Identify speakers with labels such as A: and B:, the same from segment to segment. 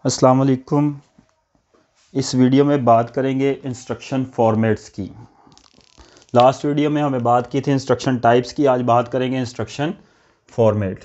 A: अस्सलाम वालेकुम। इस वीडियो में बात करेंगे इंस्ट्रक्शन फॉर्मेट्स की। लास्ट वीडियो में हमें बात की थी इंस्ट्रक्शन टाइप्स की, आज बात करेंगे इंस्ट्रक्शन फॉर्मेट।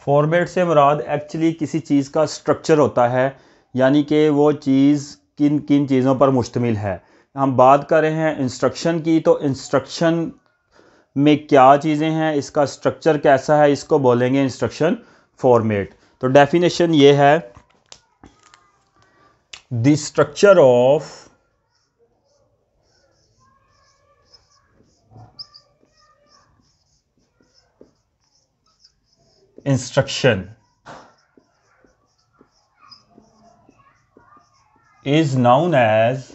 A: फॉर्मेट से मुराद एक्चुअली किसी चीज़ का स्ट्रक्चर होता है, यानी कि वो चीज़ किन किन चीज़ों पर मुश्तमिल है। हम बात कर रहे हैं इंस्ट्रक्शन की, तो इंस्ट्रक्शन में क्या चीज़ें हैं, इसका स्ट्रक्चर कैसा है, इसको बोलेंगे इंस्ट्रक्शन फॉर्मेट। तो डेफिनेशन ये है, the structure of instruction is known as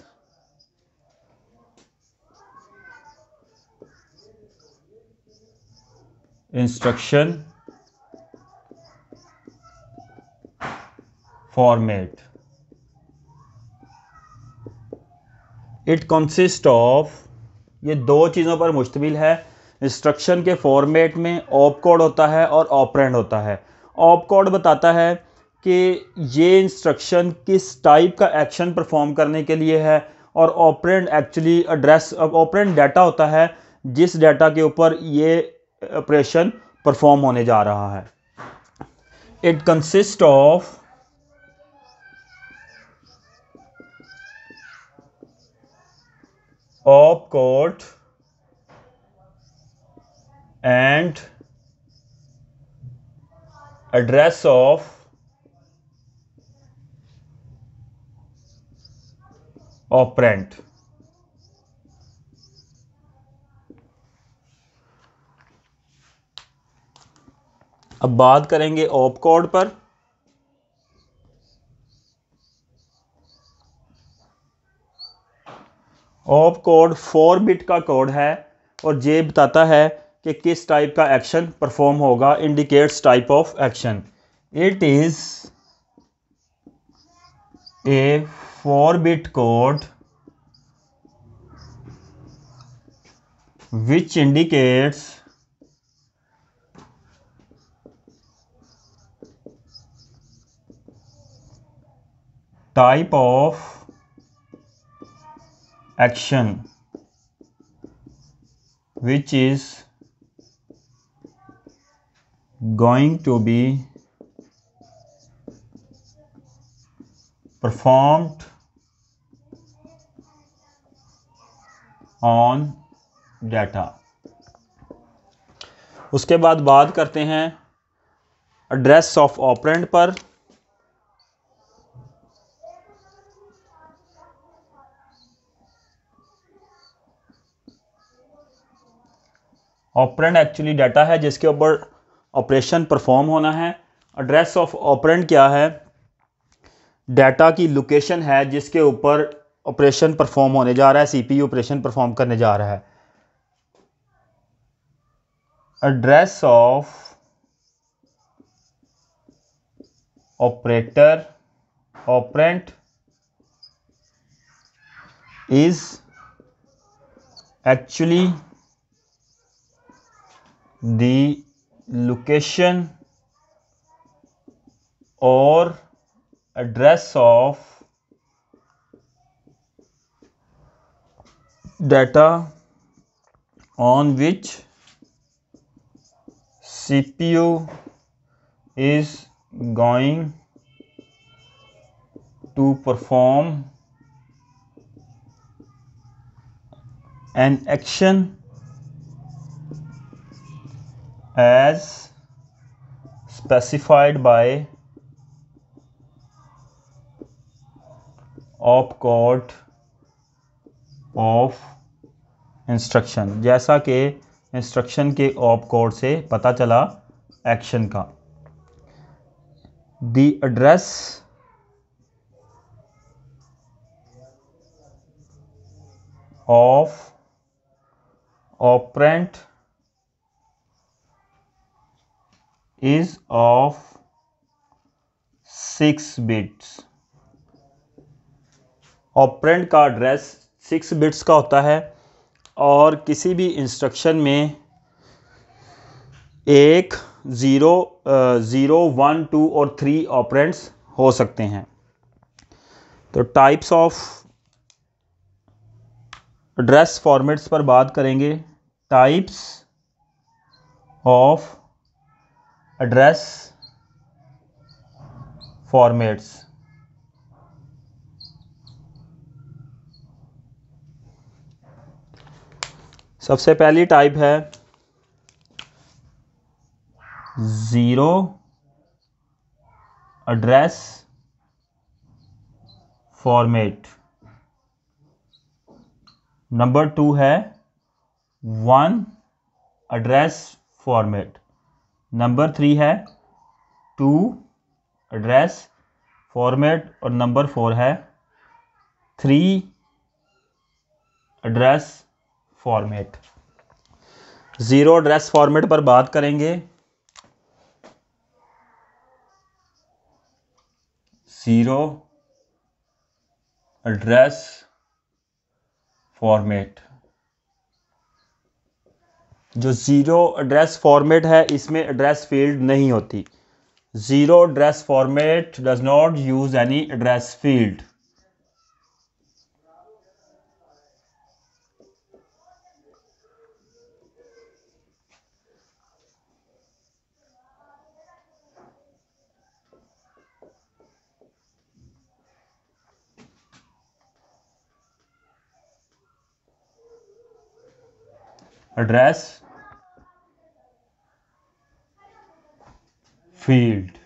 A: instruction format. It consists of, ये दो चीज़ों पर मुश्तमिल है। इंस्ट्रक्शन के फॉर्मेट में ऑप कोड होता है और ऑपरेंड होता है। ऑप कोड बताता है कि ये इंस्ट्रक्शन किस टाइप का एक्शन परफॉर्म करने के लिए है, और operand actually address, operand data होता है जिस डाटा के ऊपर ये ऑपरेशन परफॉर्म होने जा रहा है। It consist of op code and address of operand। अब बात करेंगे ऑप कोड पर। ऑप कोड 4 बिट का कोड है और ये बताता है कि किस टाइप का एक्शन परफॉर्म होगा, indicates type of action. It is a 4 bit code which indicates type of action which is going to be performed on data। उसके बाद बात करते हैं एड्रेस ऑफ ऑपरेंड पर। ऑपरेंड एक्चुअली डाटा है जिसके ऊपर ऑपरेशन परफॉर्म होना है। एड्रेस ऑफ ऑपरेंड क्या है? डाटा की लोकेशन है जिसके ऊपर ऑपरेशन परफॉर्म होने जा रहा है, सीपीयू ऑपरेशन परफॉर्म करने जा रहा है। Address of operator operand is actually the location or address of data on which CPU is going to perform an action as specified by opcode of instruction, जैसा कि इंस्ट्रक्शन के opcode से पता चला एक्शन का। The address of operand is of 6 bits. Operand का address 6 bits का होता है और किसी भी इंस्ट्रक्शन में एक 0, 0, 1, 2 और 3 ऑपरेंड्स हो सकते हैं। तो टाइप्स ऑफ एड्रेस फॉर्मेट्स पर बात करेंगे। Types of address formats. सबसे पहली टाइप है ज़ीरो एड्रेस फॉर्मेट। नंबर 2 है 1 एड्रेस फॉर्मेट। नंबर 3 है 2 एड्रेस फॉर्मेट और नंबर 4 है 3 address format. Zero address format पर बात करेंगे। Zero address format. जो ज़ीरो एड्रेस फॉर्मेट है इसमें एड्रेस फील्ड नहीं होती। Zero address format does not use any address field. Address field.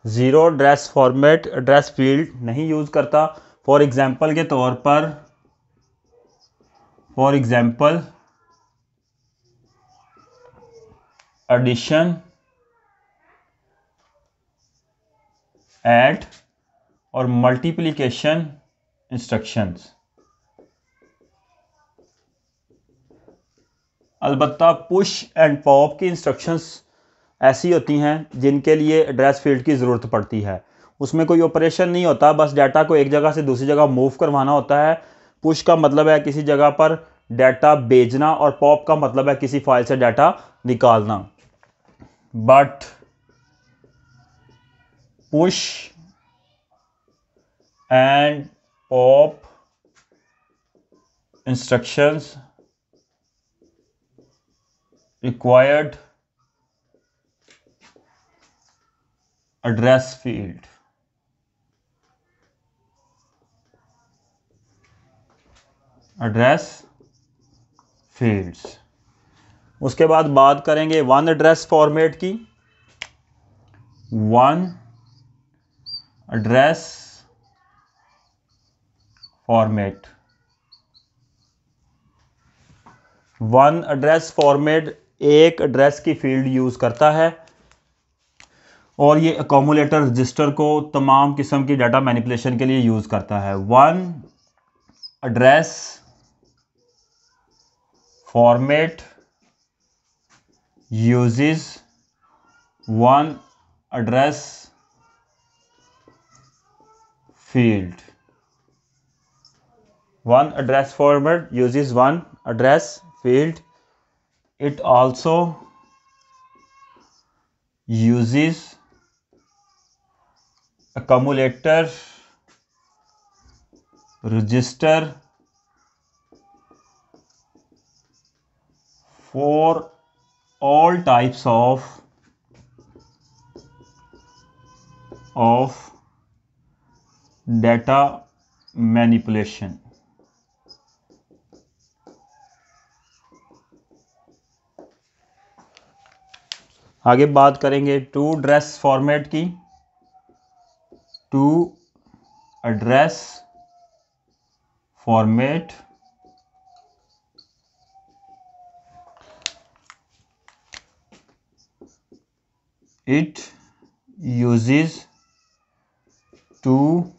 A: Zero address format address field नहीं यूज़ करता। फॉर एग्जांपल के तौर पर एडिशन, ऐड और मल्टीप्लिकेशन इंस्ट्रक्शंस। अलबत्ता पुश एंड पॉप की इंस्ट्रक्शंस ऐसी होती हैं जिनके लिए एड्रेस फील्ड की ज़रूरत पड़ती है। उसमें कोई ऑपरेशन नहीं होता, बस डाटा को एक जगह से दूसरी जगह मूव करवाना होता है। पुश का मतलब है किसी जगह पर डाटा भेजना और पॉप का मतलब है किसी फाइल से डाटा निकालना। But push and pop instructions required address field। Address fields. उसके बाद बात करेंगे वन एड्रेस फॉर्मेट की। One address format. One address format एक एड्रेस की फील्ड यूज़ करता है और ये अकोमुलेटर रजिस्टर को तमाम किस्म की डाटा मैनिपुलेशन के लिए यूज़ करता है। One address format uses one address field। one address format uses one address field। It also uses accumulator register for all types of data manipulation। आगे बात करेंगे टू एड्रेस फॉर्मेट की। Two address format it uses two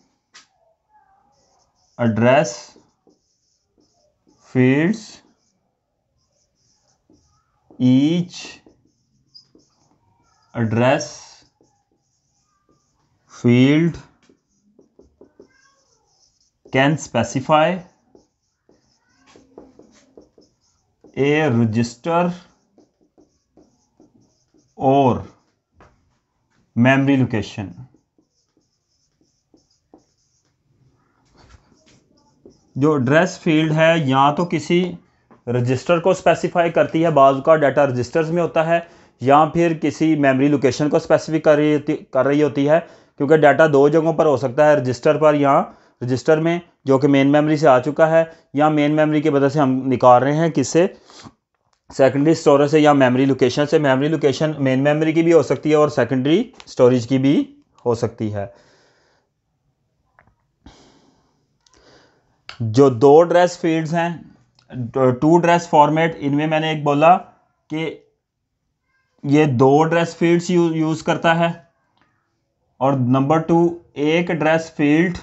A: address fields each address field can specify a register और memory location. जो address field है या तो किसी रजिस्टर को स्पेसिफाई करती है, बाज़ का डाटा रजिस्टर्स में होता है, या फिर किसी मेमोरी लोकेशन को स्पेसिफाई कर रही होती है, क्योंकि डाटा दो जगहों पर हो सकता है, रजिस्टर पर या रजिस्टर में जो कि मेन मेमोरी से आ चुका है, या मेन मेमोरी की वजह से हम निकाल रहे हैं किससे, सेकेंडरी स्टोरेज से या मेमोरी लोकेशन से। मेमोरी लोकेशन मेन मेमोरी की भी हो सकती है और सेकेंडरी स्टोरेज की भी हो सकती है। जो दो एड्रेस फील्ड्स हैं, टू एड्रेस फॉर्मेट, इनमें मैंने एक बोला कि ये दो एड्रेस फील्ड्स यूज़ करता है, और नंबर टू, एक एड्रेस फील्ड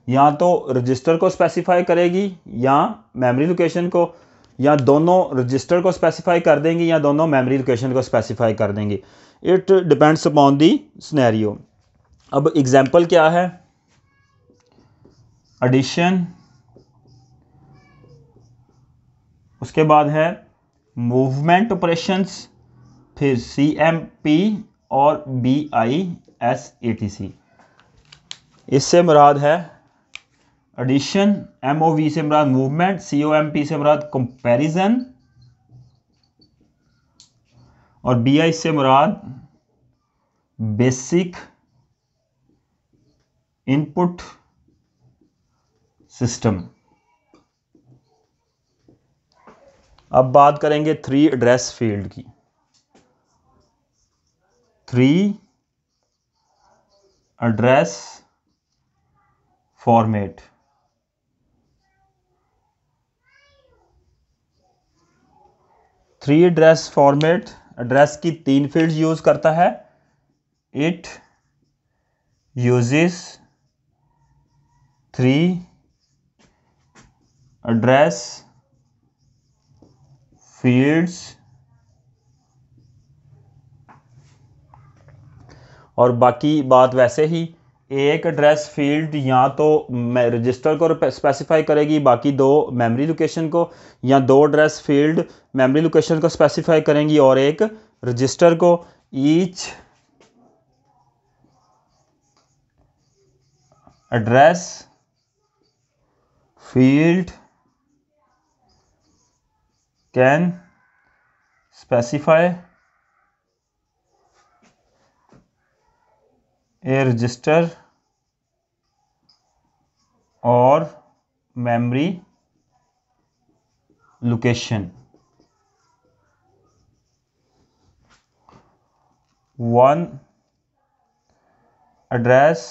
A: या तो रजिस्टर को स्पेसिफाई करेगी या मेमोरी लोकेशन को, या दोनों रजिस्टर को स्पेसिफाई कर देंगी या दोनों मेमोरी लोकेशन को स्पेसिफाई कर देंगी। It depends upon the scenario. अब एग्जांपल क्या है, एडिशन, उसके बाद है मूवमेंट ऑपरेशंस, फिर CMP और BISATC। इससे मुराद है एडिशन, MOV से मुराद मूवमेंट, COMP से मुराद कंपैरिजन, और BI से मुराद बेसिक इनपुट सिस्टम। अब बात करेंगे थ्री एड्रेस फील्ड की। Three address format. Three address format address की तीन फील्ड्स यूज करता है। It uses three address fields, और बाकी बात वैसे ही, एक एड्रेस फील्ड या तो रजिस्टर को स्पेसिफाई करेगी, बाकी दो मेमोरी लोकेशन को, या दो एड्रेस फील्ड मेमोरी लोकेशन को स्पेसिफाई करेंगी और एक रजिस्टर को। Each address field can specify a register और memory location. One address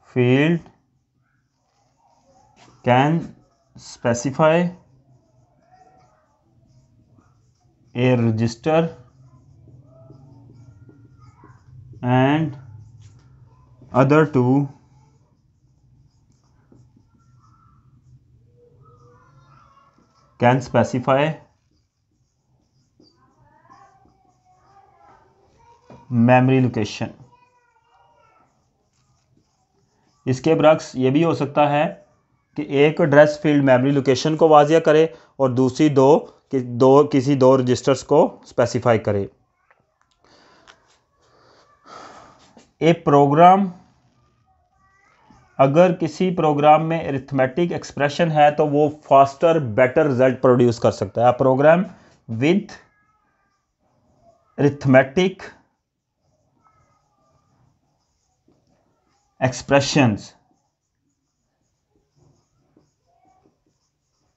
A: field can specify a register and other two can specify memory location। इसके बरक्स ये भी हो सकता है कि एक एड्रेस फील्ड मेमोरी लोकेशन को वाज़िया करे और दूसरी किसी दो रजिस्टर्स को स्पेसिफाई करे। ए प्रोग्राम, अगर किसी प्रोग्राम में अरिथमेटिक एक्सप्रेशन है तो वो फास्टर बेटर रिजल्ट प्रोड्यूस कर सकता है। Program with arithmetic expressions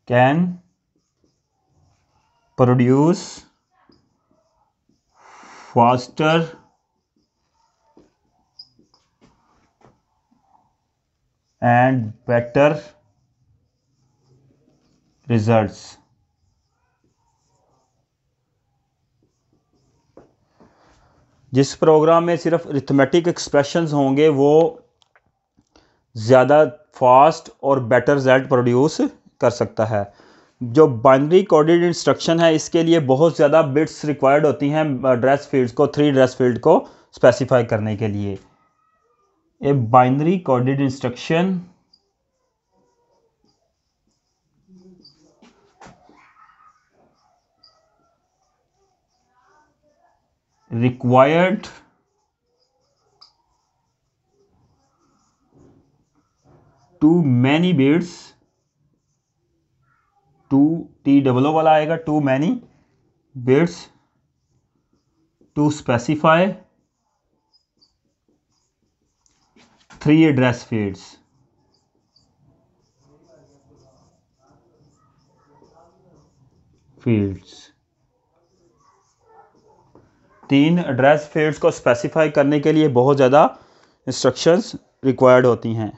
A: can produce faster and better results। जिस प्रोग्राम में सिर्फ अरिथमेटिक एक्सप्रेशंस होंगे वो ज़्यादा फास्ट और बेटर रिजल्ट प्रोड्यूस कर सकता है। जो बाइनरी कोडेड इंस्ट्रक्शन है इसके लिए बहुत ज़्यादा बिट्स रिक्वायर्ड होती हैं एड्रेस फील्ड्स को, 3 एड्रेस फील्ड को स्पेसिफाई करने के लिए। A binary coded instruction required too many bits, T वाला आएगा, too many bits to specify 3 address fields। तीन एड्रेस फील्ड्स को स्पेसिफाई करने के लिए बहुत ज़्यादा इंस्ट्रक्शंस रिक्वायर्ड होती हैं।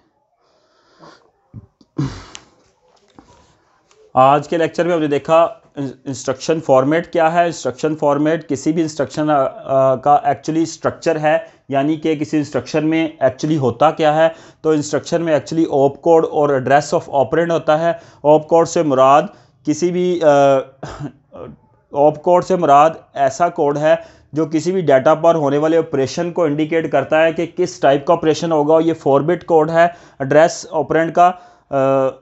A: आज के लेक्चर में हमने देखा इंस्ट्रक्शन फॉर्मेट क्या है। इंस्ट्रक्शन फॉर्मेट किसी भी इंस्ट्रक्शन का एक्चुअली स्ट्रक्चर है, यानी कि किसी इंस्ट्रक्शन में एक्चुअली होता क्या है। तो इंस्ट्रक्शन में एक्चुअली ऑप कोड और एड्रेस ऑफ ऑपरेंड होता है। ऑप कोड से मुराद किसी भी ऑप कोड से मुराद ऐसा कोड है जो किसी भी डाटा पर होने वाले ऑपरेशन को इंडिकेट करता है कि किस टाइप का ऑपरेशन होगा। ये 4 बिट कोड है। एड्रेस ऑपरेंड का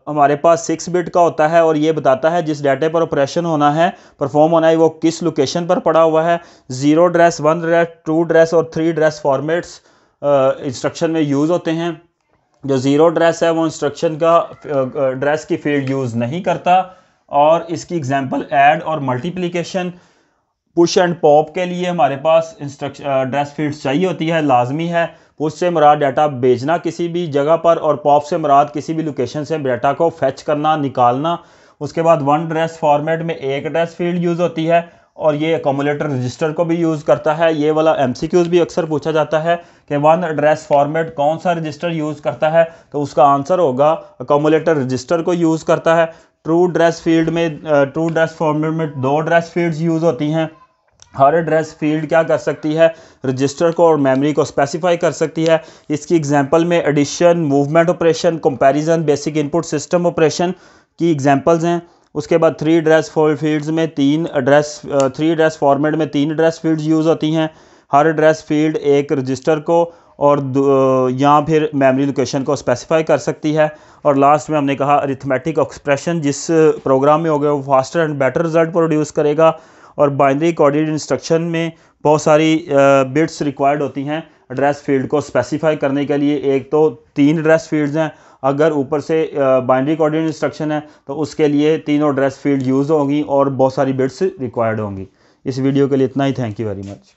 A: हमारे पास 6 बिट का होता है और ये बताता है जिस डाटे पर ऑपरेशन होना है, परफॉर्म होना है, वो किस लोकेशन पर पड़ा हुआ है। 0 एड्रेस, 1 एड्रेस, 2 एड्रेस और 3 एड्रेस फॉर्मेट्स इंस्ट्रक्शन में यूज़ होते हैं। जो 0 एड्रेस है वो इंस्ट्रक्शन का एड्रेस की फील्ड यूज़ नहीं करता। और इसकी एग्जांपल ऐड और मल्टीप्लिकेशन, पुश एंड पॉप के लिए हमारे पास एड्रेस फील्ड्स चाहिए होती है, लाजमी है। पुश से मुराद डाटा भेजना किसी भी जगह पर, और पॉप से मुराद किसी भी लोकेशन से डाटा को फेच करना, निकालना। उसके बाद 1 एड्रेस फॉर्मेट में एक एड्रेस फील्ड यूज़ होती है और ये अकोमोलेटर रजिस्टर को भी यूज़ करता है। ये वाला MCQs भी अक्सर पूछा जाता है कि 1 एड्रेस फॉर्मेट कौन सा रजिस्टर यूज़ करता है, तो उसका आंसर होगा अकोमोलेटर रजिस्टर को यूज़ करता है। ट्रू एड्रेस फील्ड में, ट्रू एड्रेस फॉर्मेट में 2 एड्रेस फील्ड्स यूज़ होती हैं। हर एड्रेस फील्ड क्या कर सकती है, रजिस्टर को और मेमोरी को स्पेसिफाई कर सकती है। इसकी एग्जांपल में addition, movement operation, comparison, basic input system operation की एग्जांपल्स हैं। उसके बाद 3 एड्रेस फील्ड्स में 3 एड्रेस फॉर्मेट में 3 एड्रेस फील्ड्स यूज़ होती हैं। हर एड्रेस फील्ड एक रजिस्टर को और या फिर मेमोरी लोकेशन को स्पेसिफाई कर सकती है। और लास्ट में हमने कहा अरिथमेटिक एक्सप्रेशन जिस प्रोग्राम में हो गया वो faster and better result produce करेगा। और बाइनरी कोडेड इंस्ट्रक्शन में बहुत सारी बिट्स रिक्वायर्ड होती हैं एड्रेस फील्ड को स्पेसिफाई करने के लिए। एक तो 3 एड्रेस फील्ड्स हैं, अगर ऊपर से बाइनरी कोडेड इंस्ट्रक्शन है तो उसके लिए तीनों एड्रेस फील्ड यूज़ होंगी और बहुत सारी बिट्स रिक्वायर्ड होंगी। इस वीडियो के लिए इतना ही। Thank you very much.